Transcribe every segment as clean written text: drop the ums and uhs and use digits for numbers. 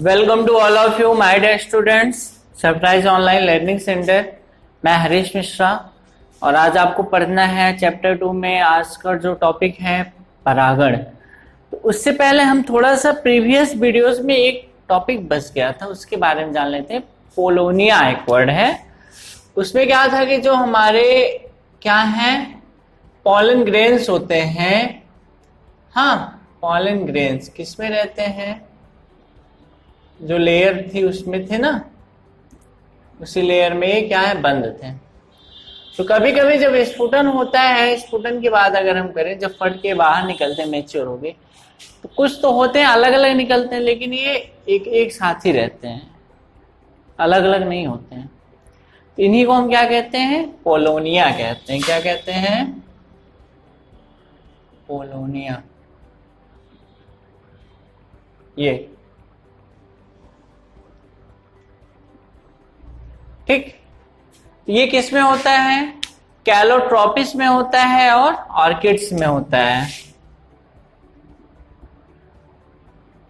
Welcome to all of you my dear students, surprise online learning centre. मैं हरीश मिश्रा और आज आपको पढ़ना है चैप्टर 2 में आज का जो टॉपिक है परागण। तो उससे पहले हम थोड़ा सा प्रीवियस वीडियोस में एक टॉपिक बच गया था, उसके बारे में जान लेते हैं। पोलोनिया एक वर्ड है, उसमें क्या था कि जो हमारे क्या हैं पॉलन ग्रेन्स होते हैं। हाँ, पॉलन ग्रेन्स किस में रहते हैं? जो लेयर थी उसमें थे ना, उसी लेयर में क्या है बंद थे। तो कभी कभी जब स्फुटन होता है, स्फुटन के बाद अगर हम करें, जब फट के बाहर निकलते हैं, मैच्योर हो गए, तो कुछ तो होते हैं अलग अलग निकलते हैं, लेकिन ये एक साथ ही रहते हैं, अलग अलग नहीं होते हैं। तो इन्हीं को हम क्या कहते हैं? पोलोनिया कहते हैं। क्या कहते हैं? पोलोनिया। ये ठीक, ये किस में होता है? कैलोट्रोपिस में होता है और ऑर्किड्स में होता है।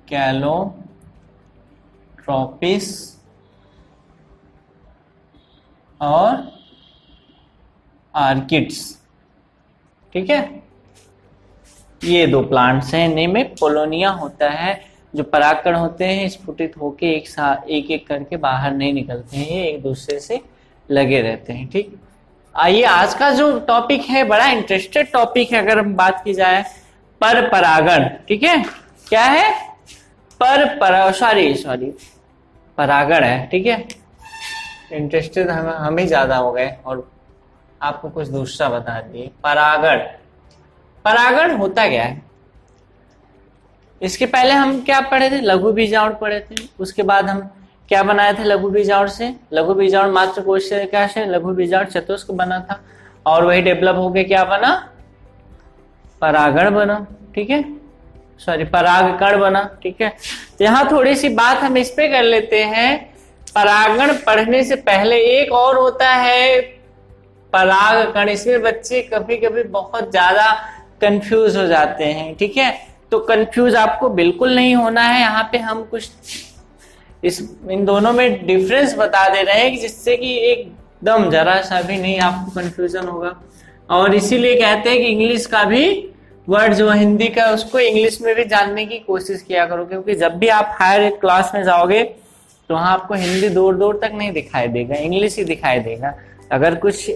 कैलोट्रोपिस और ऑर्किड्स, ठीक है। ये दो प्लांट्स हैं, इन्हीं में पोलोनिया होता है। जो परागकण होते हैं स्फुटित होके एक साथ एक एक करके बाहर नहीं निकलते हैं, ये एक दूसरे से लगे रहते हैं। ठीक, आइए आज का जो टॉपिक है बड़ा इंटरेस्टेड टॉपिक है। अगर हम बात की जाए पर परागण, ठीक है, क्या है? परागण है, ठीक है। इंटरेस्टेड हम ही ज्यादा हो गए और आपको कुछ दूसरा बता दिए। परागण होता क्या है? इसके पहले हम क्या पढ़े थे? लघु बीजाणु पढ़े थे। उसके बाद हम क्या बनाए थे लघु बीजाणु से? लघु बीजाणु मात्र कोश से क्या है? लघु बीजाणु चतुष्क बना था और वही डेवलप हो गया, क्या बना? परागण बना, ठीक है, परागकण बना, ठीक है। तो यहाँ थोड़ी सी बात हम इस पे कर लेते हैं। परागण पढ़ने से पहले एक और होता है परागकण। इसमें बच्चे कभी कभी बहुत ज्यादा कंफ्यूज हो जाते हैं, ठीक है। तो कंफ्यूज आपको बिल्कुल नहीं होना है। यहाँ पे हम कुछ इन दोनों में डिफरेंस बता दे रहे हैं, जिससे कि एकदम जरा सा भी नहीं आपको कंफ्यूजन होगा। और इसीलिए कहते हैं कि इंग्लिश का भी वर्ड जो हिंदी का, उसको इंग्लिश में भी जानने की कोशिश किया करो, क्योंकि जब भी आप हायर क्लास में जाओगे तो वहां आपको हिंदी दूर दूर तक नहीं दिखाई देगा, इंग्लिश ही दिखाई देगा। अगर कुछ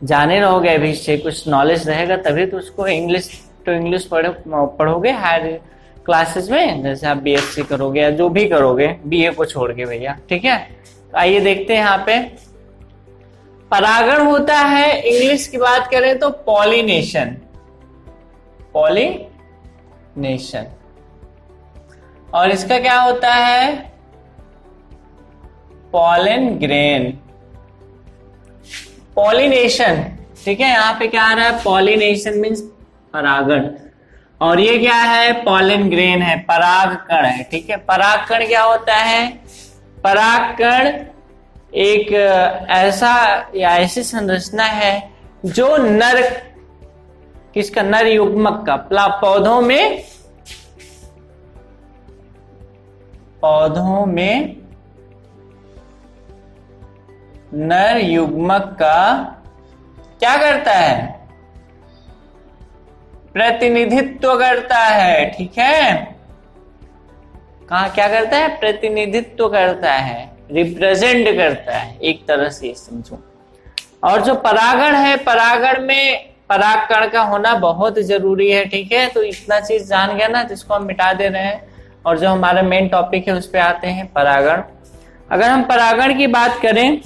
जाने रहोगे अभी से, कुछ नॉलेज रहेगा, तभी तो उसको इंग्लिश पढ़ोगे हायर क्लासेस में, जैसे आप बीएससी करोगे या जो भी करोगे, बीए को छोड़ के भैया, ठीक है। तो आइए देखते हैं यहाँ पे परागण होता है। इंग्लिश की बात करें तो पॉलिनेशन और इसका क्या होता है? Pollen grain. पॉलिनेशन, ठीक है। यहाँ पे क्या आ रहा है? पॉलिनेशन मीन्स परागण, और ये क्या है? पॉलन ग्रेन है, परागकण है, ठीक है। परागकण क्या होता है? परागकण एक ऐसा या ऐसी संरचना है जो नर युग्मक का पौधों में नर युग्मक का क्या करता है? प्रतिनिधित्व करता है, ठीक है। कहा क्या करता है? प्रतिनिधित्व करता है, रिप्रेजेंट करता है, एक तरह से ये समझो। और जो परागण है, परागण में परागकण का होना बहुत जरूरी है, ठीक है। तो इतना चीज जान गया ना, जिसको हम मिटा दे रहे हैं। और जो हमारा मेन टॉपिक है उस पे आते हैं, परागण। अगर हम परागण की बात करें,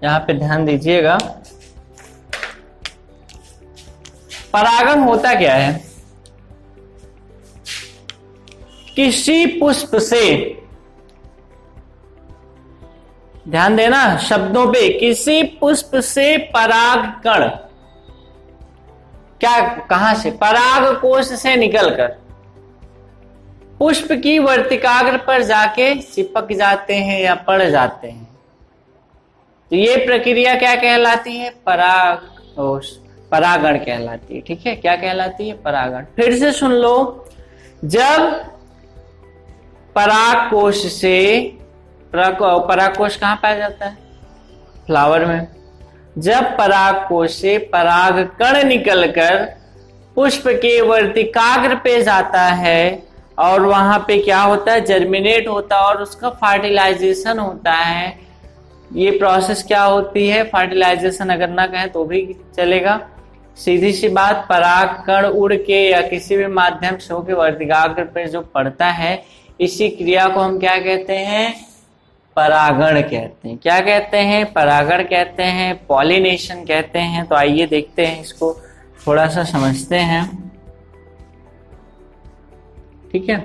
यहाँ पे ध्यान दीजिएगा, परागण होता क्या है? किसी पुष्प से, ध्यान देना शब्दों पे, किसी पुष्प से परागकण क्या, कहां से? पराग कोश से निकलकर पुष्प की वर्तिकाग्र पर जाके चिपक जाते हैं या पड़ जाते हैं। तो ये प्रक्रिया क्या कहलाती है? परागण कहलाती है, ठीक है। क्या कहलाती है? परागण। फिर से सुन लो, जब परागकोश से, परागकोश कहाँ पाया जाता है? फ्लावर में। जब परागकोश से परागकण निकलकर पुष्प के वर्तिकाग्र पे जाता है और वहां पे क्या होता है? जर्मिनेट होता है और उसका फर्टिलाइजेशन होता है। ये प्रोसेस क्या होती है? फर्टिलाइजेशन अगर ना कहें तो भी चलेगा। सीधी सी बात, परागकण उड़ के या किसी भी माध्यम से होकर वर्तिकाग्र पे जो पड़ता है, इसी क्रिया को हम क्या कहते हैं? परागण कहते हैं। क्या कहते हैं? परागण कहते हैं, पॉलिनेशन कहते हैं। तो आइए देखते हैं, इसको थोड़ा सा समझते हैं। ठीक है,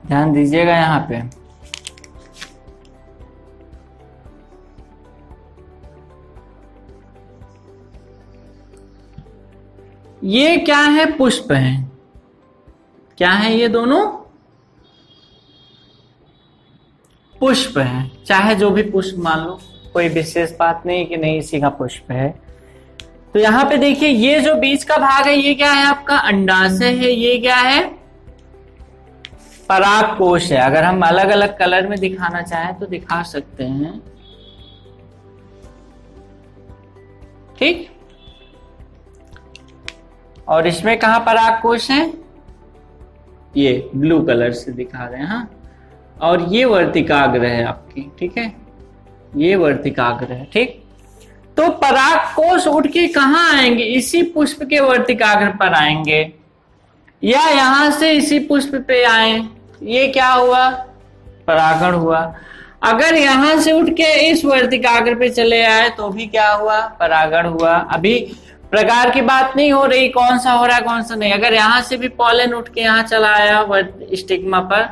ध्यान दीजिएगा यहाँ पे। ये क्या है? पुष्प है। क्या है ये दोनों? पुष्प है। चाहे जो भी पुष्प मान लो, कोई विशेष बात नहीं कि नहीं इसी का पुष्प है। तो यहाँ पे देखिए, ये जो बीच का भाग है ये क्या है? आपका अंडाशय है। ये क्या है? परागकोश है। अगर हम अलग अलग कलर में दिखाना चाहें तो दिखा सकते हैं। ठीक, और इसमें कहा परागकोश है? ये ब्लू कलर से दिखा रहे हैं। हाँ, और ये वर्तिकाग्र है आपकी। ठीक है, ये वर्तिकाग्र है। ठीक, तो परागकोश उठ के कहाँ आएंगे? इसी पुष्प के वर्तिकाग्र पर आएंगे, या यहां से इसी पुष्प पे आए। ये क्या हुआ? परागण हुआ। अगर यहां से उठ के इस वर्तिकाग्र पे चले आए तो भी क्या हुआ? परागण हुआ। अभी प्रकार की बात नहीं हो रही कौन सा हो रहा है कौन सा नहीं। अगर यहां से भी पॉलन उठ के यहाँ चला आया स्टिग्मा पर,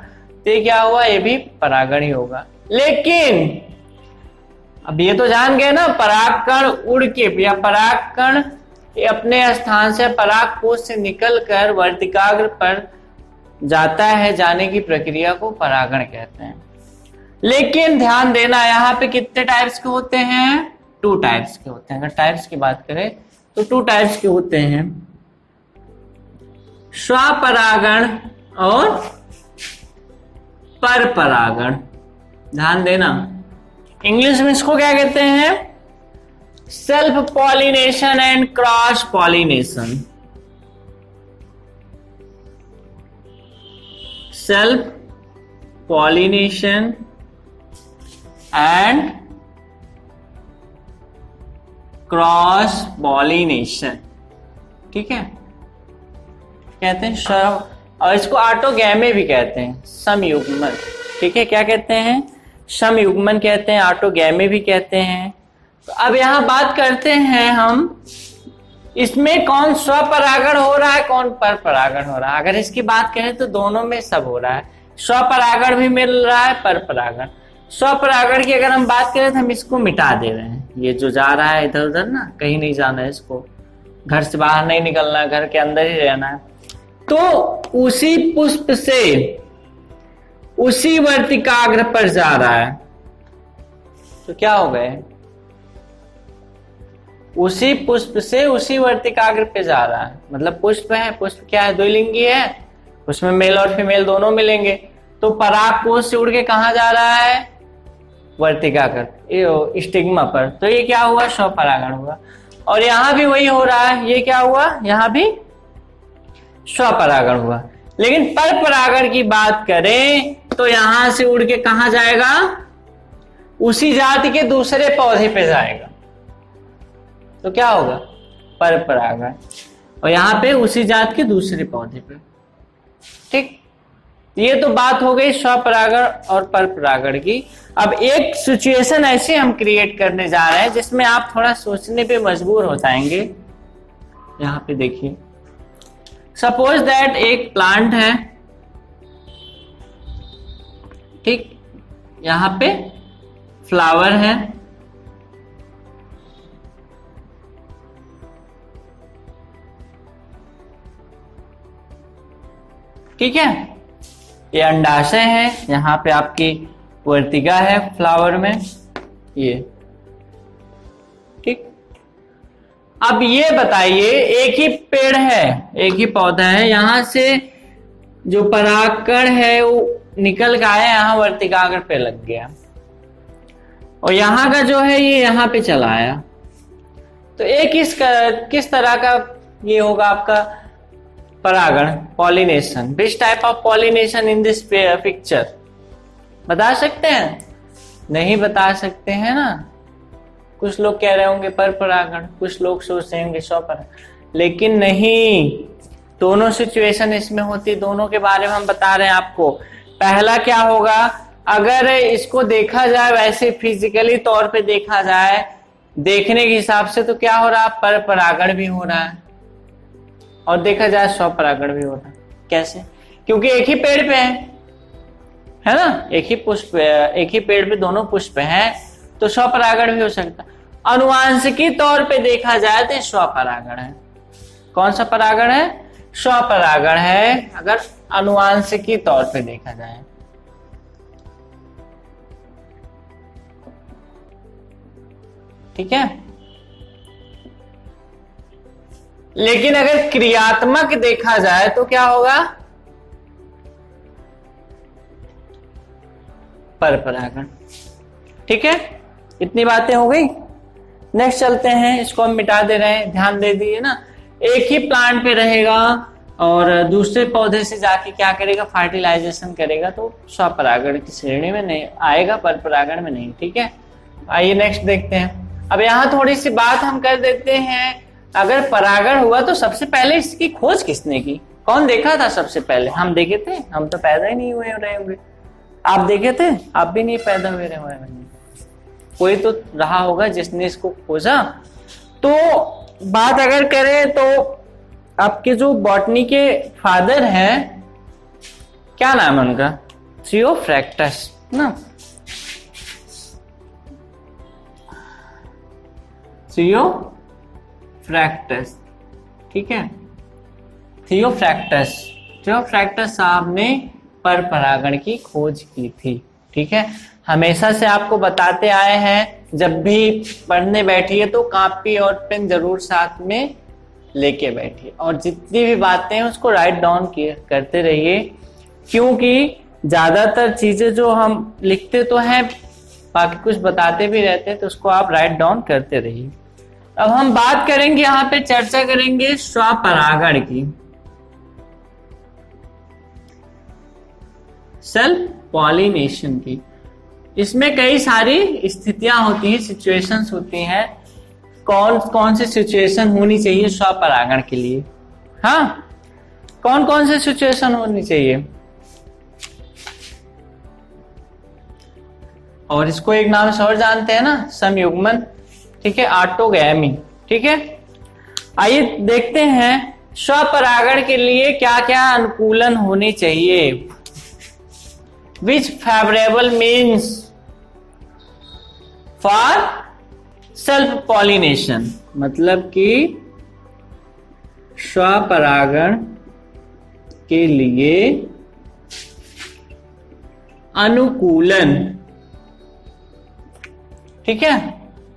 तो ये क्या हुआ? ये भी परागण ही होगा। लेकिन अब ये तो जान गए ना, परागकण उड़ के या परागकण अपने स्थान से परागकोश से निकलकर वर्तिकाग्र पर जाता है, जाने की प्रक्रिया को परागण कहते हैं। लेकिन ध्यान देना, यहाँ पे कितने टाइप्स के होते हैं? 2 टाइप्स के होते हैं। अगर टाइप्स की बात करें तो 2 टाइप्स के होते हैं, स्वपरागण और परपरागण। ध्यान देना, इंग्लिश में इसको क्या कहते हैं? Self pollination and cross pollination. Self pollination and cross pollination. ठीक है, कहते हैं और इसको ऑटोगैमी भी कहते हैं, समयुग्मन। ठीक है, क्या कहते हैं? समयुग्मन कहते हैं, ऑटोगैमी भी कहते हैं। तो अब यहां बात करते हैं हम, इसमें कौन स्वपरागण हो रहा है, कौन परपरागण हो रहा है। अगर इसकी बात करें तो दोनों में सब हो रहा है। स्वपरागण भी मिल रहा है, परपरागण। स्वपरागण की अगर हम बात करें तो हम इसको मिटा दे रहे हैं। ये जो जा रहा है इधर उधर ना, कहीं नहीं जाना है इसको, घर से बाहर नहीं निकलना है, घर के अंदर ही रहना है। तो उसी पुष्प से उसी वर्तिकाग्र पर जा रहा है, तो क्या हो गए? उसी पुष्प से उसी वर्तिकाग्र पे जा रहा है। मतलब पुष्प है, पुष्प क्या है? द्विलिंगी है, उसमें मेल और फीमेल दोनों मिलेंगे। तो परागकोश से उड़ के कहाँ जा रहा है? वर्तिकाग्र, स्टिग्मा पर। तो ये क्या हुआ? स्वपरागण हुआ। और यहां भी वही हो रहा है। ये क्या हुआ? यहां भी स्वपरागण हुआ। लेकिन परपरागण की बात करें तो यहां से उड़ के कहां जाएगा? उसी जाति के दूसरे पौधे पे जाएगा। तो क्या होगा? परपरागण। और यहां पे उसी जात के दूसरे पौधे पे। ठीक, ये तो बात हो गई स्वपरागण और परपरागण की। अब एक सिचुएशन ऐसे हम क्रिएट करने जा रहे हैं जिसमें आप थोड़ा सोचने पे मजबूर हो जाएंगे। यहां पे देखिए, सपोज दैट एक प्लांट है। ठीक, यहां पे फ्लावर है, ठीक है। ये अंडाशय है, यहाँ पे आपकी वर्तिका है फ्लावर में ये, ठीक। अब ये बताइए, एक ही पेड़ है, एक ही पौधा है, यहां से जो परागकण है वो निकल के आया, यहाँ वर्तिकाग्र पे लग गया, और यहाँ का जो है ये यहाँ पे चला आया, तो एक किस तरह का ये होगा आपका परागण, pollination. Which type of pollination in this picture, बता सकते हैं? नहीं बता सकते हैं ना। कुछ लोग कह रहे होंगे पर परागण, कुछ लोग सोच रहे होंगे स्वपरागण, लेकिन नहीं, दोनों सिचुएशन इसमें होती, दोनों के बारे में हम बता रहे हैं आपको। पहला क्या होगा, अगर इसको देखा जाए वैसे फिजिकली तौर पे देखा जाए, देखने के हिसाब से तो क्या हो रहा है, पर परागण भी हो रहा है, और देखा जाए स्वपरागण भी हो रहा है। कैसे? क्योंकि एक ही पेड़ पे है ना, एक ही पुष्प, एक ही पेड़ पे दोनों पुष्प हैं, तो स्वपरागण भी हो सकता है। अनुवांशिकी तौर पे देखा जाए तो स्वपरागण है। कौन सा परागण है? स्वपरागण है, अगर अनुवांशिकी तौर पे देखा जाए। ठीक है, लेकिन अगर क्रियात्मक देखा जाए तो क्या होगा, परपरागण। ठीक है, इतनी बातें हो गई। नेक्स्ट चलते हैं, इसको हम मिटा दे रहे हैं, ध्यान दे दिए ना। एक ही प्लांट पे रहेगा और दूसरे पौधे से जाके क्या करेगा, फर्टिलाइजेशन करेगा, तो स्वपरागण की श्रेणी में नहीं आएगा, परपरागण में नहीं। ठीक है, आइए नेक्स्ट देखते हैं। अब यहाँ थोड़ी सी बात हम कर देते हैं, अगर परागण हुआ तो सबसे पहले इसकी खोज किसने की? कौन देखा था सबसे पहले? हम देखे थे? हम तो पैदा ही नहीं हुए रहे होंगे। आप देखे थे? आप भी नहीं पैदा हुए रहे होंगे, कोई तो रहा होगा जिसने इसको खोजा। तो बात अगर करें तो आपके जो बॉटनी के फादर हैं, क्या नाम है उनका? थियोफ्रैक्टस ना, थियोफ्रैक्टस। ठीक है, थियोफ्रैक्टस साहब ने पर परागण की खोज की थी। ठीक है, हमेशा से आपको बताते आए हैं, जब भी पढ़ने बैठिए तो कॉपी और पेन जरूर साथ में लेके बैठिए, और जितनी भी बातें हैं उसको राइट डाउन करते रहिए, क्योंकि ज्यादातर चीजें जो हम लिखते तो हैं, बाकी कुछ बताते भी रहते हैं, तो उसको आप राइट डाउन करते रहिए। अब हम बात करेंगे, यहाँ पे चर्चा करेंगे स्वपरागण की, सेल्फ पॉलिनेशन की। इसमें कई सारी स्थितियां होती हैं, सिचुएशंस होती हैं। कौन कौन सी सिचुएशन होनी चाहिए स्वपरागण के लिए? हाँ, कौन कौन सी सिचुएशन होनी चाहिए? और इसको एक नाम से और जानते हैं ना, समयुग्मन। ठीक है, ऑटोगैमी। ठीक है, आइए देखते हैं स्वपरागण के लिए क्या क्या अनुकूलन होने चाहिए। Which favorable means for self pollination, मतलब कि स्वपरागण के लिए अनुकूलन। ठीक है,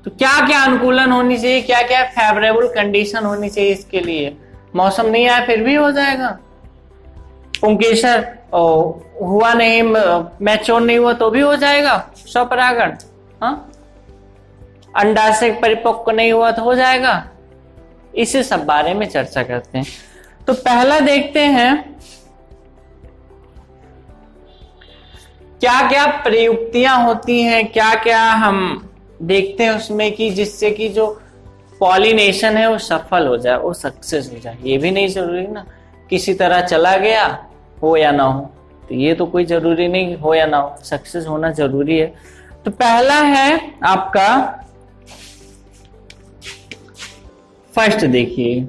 तो क्या क्या अनुकूलन होनी चाहिए, क्या क्या फेवरेबल कंडीशन होनी चाहिए इसके लिए? मौसम नहीं आया फिर भी हो जाएगा, पुंकेसर हुआ नहीं, मैच्योर नहीं हुआ तो भी हो जाएगा स्वपरागण। हाँ, अंडा से परिपक्व नहीं हुआ तो हो जाएगा। इसी सब बारे में चर्चा करते हैं। तो पहला देखते हैं क्या क्या प्रयुक्तियां होती हैं, क्या क्या हम देखते हैं उसमें कि जिससे कि जो पॉलिनेशन है वो सफल हो जाए, वो सक्सेस हो जाए। ये भी नहीं जरूरी ना किसी तरह चला गया हो या ना हो, तो ये तो कोई जरूरी नहीं हो या ना हो, सक्सेस होना जरूरी है। तो पहला है आपका, फर्स्ट देखिए,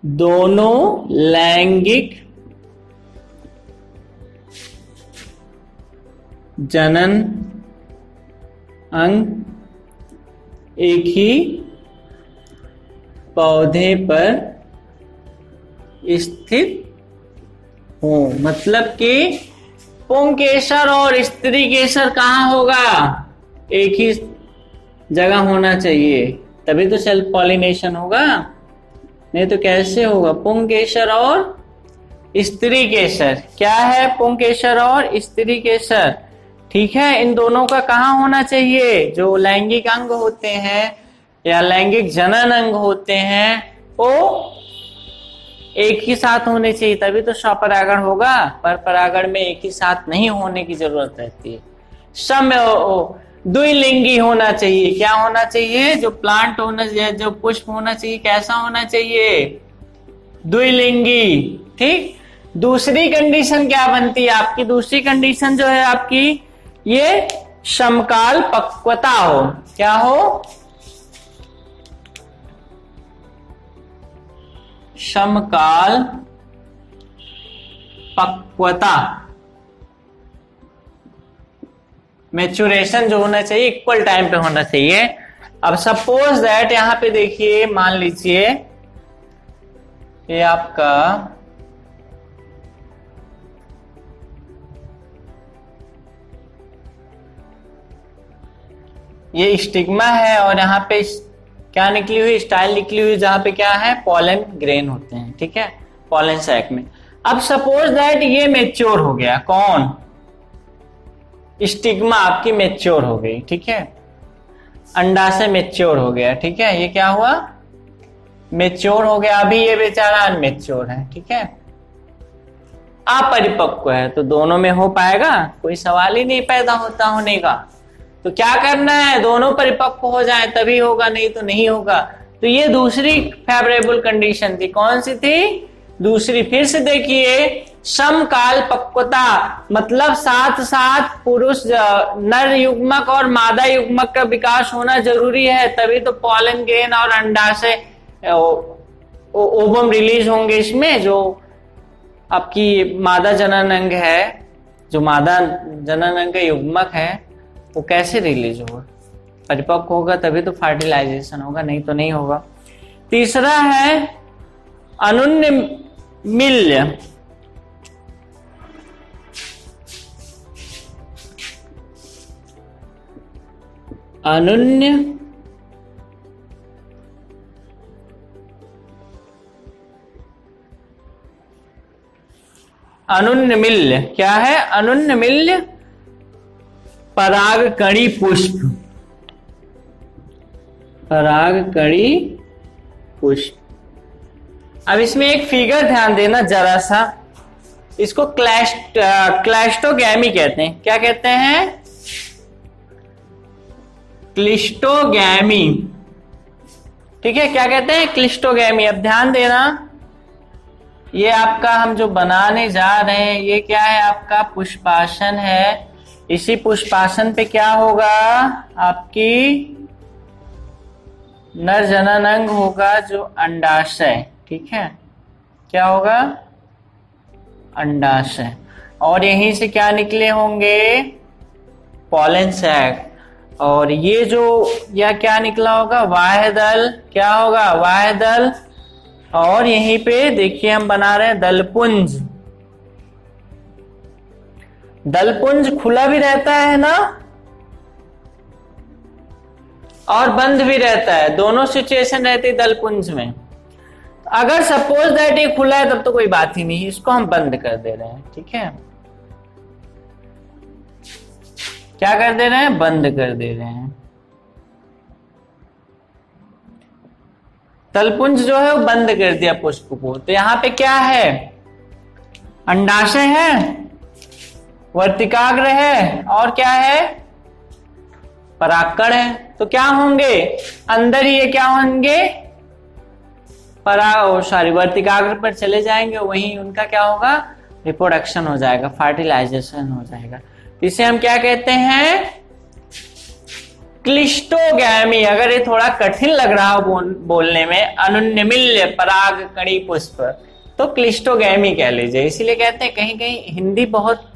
दोनों लैंगिक जनन अंग एक ही पौधे पर स्थित हो, मतलब कि पुंकेसर और स्त्री केसर कहाँ होगा, एक ही जगह होना चाहिए, तभी तो सेल्फ पॉलिनेशन होगा, नहीं तो कैसे होगा। पुंकेसर और स्त्री केसर, क्या है पुंकेसर और स्त्री केसर, ठीक है। इन दोनों का कहाँ होना चाहिए, जो लैंगिक अंग होते हैं या लैंगिक जनन अंग होते हैं वो एक ही साथ होने चाहिए, तभी तो स्वपरागण होगा। पर परागण में एक ही साथ नहीं होने की जरूरत रहती है। सम द्विलिंगी होना चाहिए, क्या होना चाहिए, जो प्लांट होना चाहिए, जो पुष्प होना चाहिए कैसा होना चाहिए, द्विलिंगी, ठीक। दूसरी कंडीशन क्या बनती है आपकी, दूसरी कंडीशन जो है आपकी ये समकाल पक्वता हो, क्या हो, समकाल पक्वता, मैच्योरेशन जो होना चाहिए इक्वल टाइम पे होना चाहिए। अब सपोज दैट यहां पे देखिए, मान लीजिए ये आपका ये स्टिग्मा है और यहाँ पे क्या निकली हुई, स्टाइल निकली हुई, जहां पे क्या है पॉलन ग्रेन होते हैं, ठीक है, पॉलन सैक में। अब सपोज दैट ये मैच्योर हो गया, कौन, स्टिग्मा आपकी मैच्योर हो गई, ठीक है, अंडा से मैच्योर हो गया, ठीक है, ये क्या हुआ, मैच्योर हो गया। अभी ये बेचारा अनमैच्योर है, ठीक है, अपरिपक्व है, तो दोनों में हो पाएगा, कोई सवाल ही नहीं पैदा होता होने का। तो क्या करना है, दोनों परिपक्व हो जाए तभी होगा, नहीं तो नहीं होगा। तो ये दूसरी फेवरेबल कंडीशन थी, कौन सी थी, दूसरी। फिर से देखिए, समकाल पक्वता मतलब साथ साथ पुरुष नर युग्मक और मादा युग्मक का विकास होना जरूरी है, तभी तो पॉलन ग्रेन और अंडा से ओवम रिलीज होंगे। इसमें जो आपकी मादा जनन अंग है, जो मादा जनन अंग का युग्मक है, वो कैसे रिलीज होगा, परिपक्व होगा तभी तो फर्टिलाइजेशन होगा, नहीं तो नहीं होगा। तीसरा है अनुन्नमिल्य, अनुन्नमिल्य क्या है, अनुन्नमिल्य परागकणी पुष्प, परागकणी पुष्प। अब इसमें एक फिगर ध्यान देना जरा सा, इसको क्लैस्टोगैमी कहते हैं, क्या कहते हैं, क्लिस्टोगैमी, ठीक है, क्या कहते हैं, क्लिस्टोगैमी। अब ध्यान देना, ये आपका हम जो बनाने जा रहे हैं ये क्या है, आपका पुष्पासन है। इसी पुष्पासन पे क्या होगा, आपकी नर जनन अंग होगा जो अंडाशय, ठीक है, क्या होगा, अंडाशय, और यहीं से क्या निकले होंगे, पॉलन सैक, और ये जो या क्या निकला होगा, वाह्यदल, क्या होगा, वाह्यदल, और यहीं पे देखिए हम बना रहे हैं दलपुंज। दलपुंज खुला भी रहता है ना, और बंद भी रहता है, दोनों सिचुएशन रहती है दलपुंज में। अगर सपोज दैट ये खुला है तब तो कोई बात ही नहीं, इसको हम बंद कर दे रहे हैं, ठीक है, क्या कर दे रहे हैं, बंद कर दे रहे हैं। तलपुंज जो है वो बंद कर दिया पुष्प को। तो यहां पे क्या है, अंडाशय है, वर्तिकाग्र है, और क्या है, परागकण है। तो क्या होंगे, अंदर ही ये क्या होंगे, वर्तिकाग्र पर चले जाएंगे, वहीं उनका क्या होगा, रिप्रोडक्शन हो जाएगा, फर्टिलाइजेशन हो जाएगा। इसे हम क्या कहते हैं, क्लिस्टोगैमी। अगर ये थोड़ा कठिन लग रहा हो बोलने में, अनुन्नमिल्य परागकणी पुष्प, तो क्लिस्टोगैमी कह लीजिए। इसीलिए कहते हैं कहीं कहीं हिंदी बहुत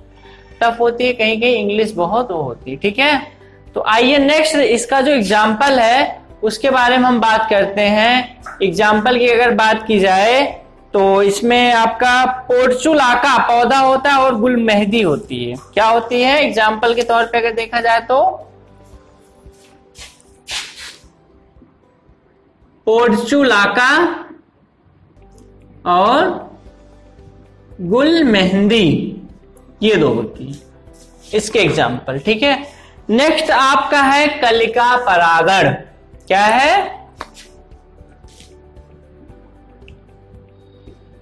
टफ होती है, कहीं कहीं इंग्लिश बहुत वो होती है, ठीक है। तो आइए नेक्स्ट इसका जो एग्जाम्पल है उसके बारे में हम बात करते हैं। एग्जाम्पल की अगर बात की जाए तो इसमें आपका पोर्चुलाका पौधा होता है और गुलमेहंदी होती है। क्या होती है? एग्जाम्पल के तौर पे अगर देखा जाए तो पोर्चुलाका और गुलमेहंदी, ये दो होती है इसके एग्जाम्पल। ठीक है, नेक्स्ट आपका है कलिका परागण। क्या है?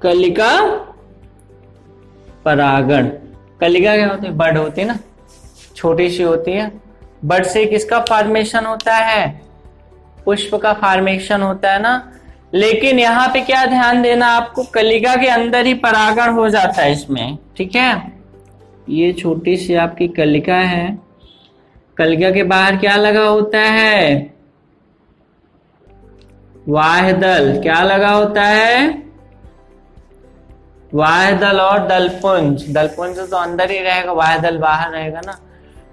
कलिका परागण। कलिका क्या होती है? बड होती है ना, छोटी सी होती है। बड से किसका फॉर्मेशन होता है? पुष्प का फॉर्मेशन होता है ना। लेकिन यहाँ पे क्या ध्यान देना आपको, कलिका के अंदर ही परागण हो जाता है इसमें। ठीक है, ये छोटी सी आपकी कलिका है, कलिका के बाहर क्या लगा होता है? वाह्यदल। क्या लगा होता है? वाह्यदल और दलपुंज। दलपुंज तो अंदर ही रहेगा, वाह्यदल बाहर रहेगा ना।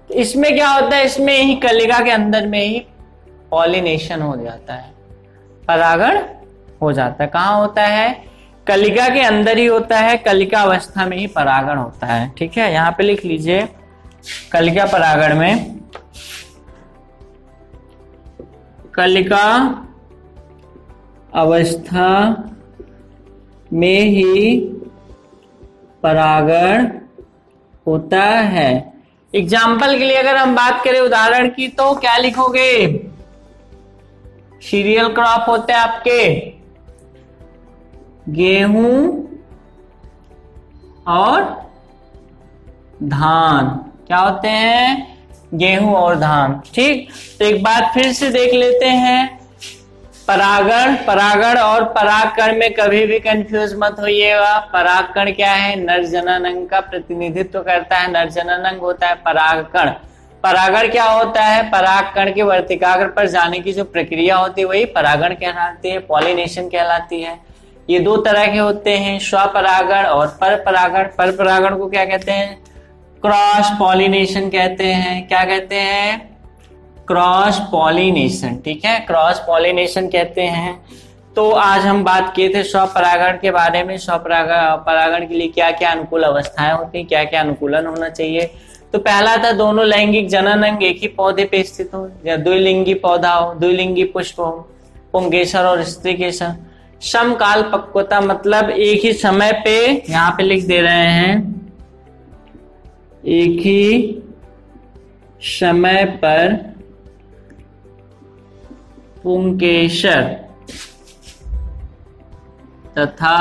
तो इसमें क्या होता है? इसमें ही कलिका के अंदर में ही पॉलिनेशन हो जाता है, परागण हो जाता है। कहाँ होता है? कलिका के अंदर ही होता है, कलिका अवस्था में ही परागण होता है। ठीक है, यहां पे लिख लीजिए, कलिका परागण में कलिका अवस्था में ही परागण होता है। एग्जाम्पल के लिए अगर हम बात करें उदाहरण की, तो क्या लिखोगे? सीरियल क्रॉप होते हैं आपके गेहूं और धान। क्या होते हैं? गेहूं और धान। ठीक, तो एक बात फिर से देख लेते हैं। परागण, परागण और परागकण में कभी भी कंफ्यूज मत होइएगा। परागकण क्या है? नर जननांग का प्रतिनिधित्व करता है, नर जननांग होता है परागकण। परागण क्या होता है? परागकण के वर्तिकाग्र पर जाने की जो प्रक्रिया होती है वही परागण कहलाती है, पॉलिनेशन कहलाती है। ये दो तरह के होते हैं, स्वपरागण और परपरागण। परपरागण को क्या कहते हैं? क्रॉस पॉलिनेशन कहते हैं। क्या कहते हैं? Cross pollination. ठीक है, क्रॉस पॉलिनेशन कहते हैं। तो आज हम बात किए थे स्वपरागण के बारे में। स्वपरागण के लिए क्या क्या अनुकूल अवस्थाएं होती हैं, क्या क्या अनुकूलन होना चाहिए। तो पहला था दोनों लैंगिक जननांग एक ही पौधे पे स्थित हो, या द्विलिंगी पौधा हो, द्विलिंगी पुष्प हो, पुंकेसर और स्त्रीकेसर। समकाल पक्वता मतलब एक ही समय पे, यहां पे लिख दे रहे हैं, एक ही समय पर पुंकेसर तथा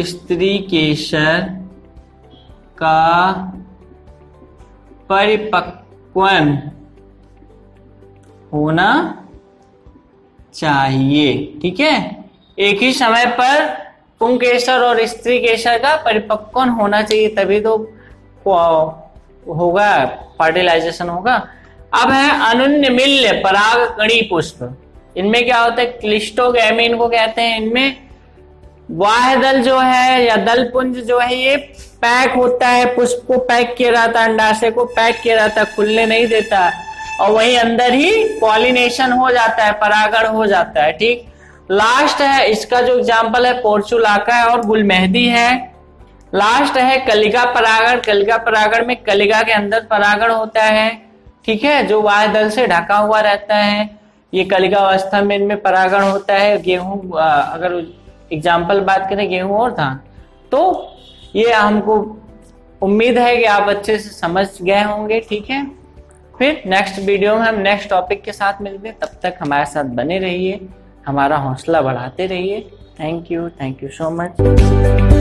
स्त्रीकेसर का परिपक्वन होना चाहिए। ठीक है, एक ही समय पर पुंकेसर और स्त्रीकेसर का परिपक्वन होना चाहिए, तभी तो होगा, फर्टिलाइजेशन होगा। अब है अनुन्नमिल्य परागकणी पुष्प। इनमें क्या होता है? क्लिस्टोगैमी को कहते हैं। इनमें वाह्यदल जो है या दलपुंज जो है ये पैक होता है, पुष्प को पैक किया रहता है, अंडाशय को पैक किया रहता है, खुलने नहीं देता, और वही अंदर ही पॉलिनेशन हो जाता है, परागण हो जाता है। ठीक, लास्ट है इसका जो एग्जाम्पल है पोर्चुलाका और गुलमेहंदी है। लास्ट है कलिका परागण। कलिका परागण में कलिका के अंदर परागण होता है। ठीक है, जो वाह्यदल से ढका हुआ रहता है। ये कलिका अवस्था में इनमें परागण होता है। गेहूं, अगर एग्जाम्पल बात करें गेहूं और धान, तो ये हमको उम्मीद है कि आप अच्छे से समझ गए होंगे। ठीक है, फिर नेक्स्ट वीडियो में हम नेक्स्ट टॉपिक के साथ मिलते हैं। तब तक हमारे साथ बने रहिए, हमारा हौसला बढ़ाते रहिए। Thank you so much.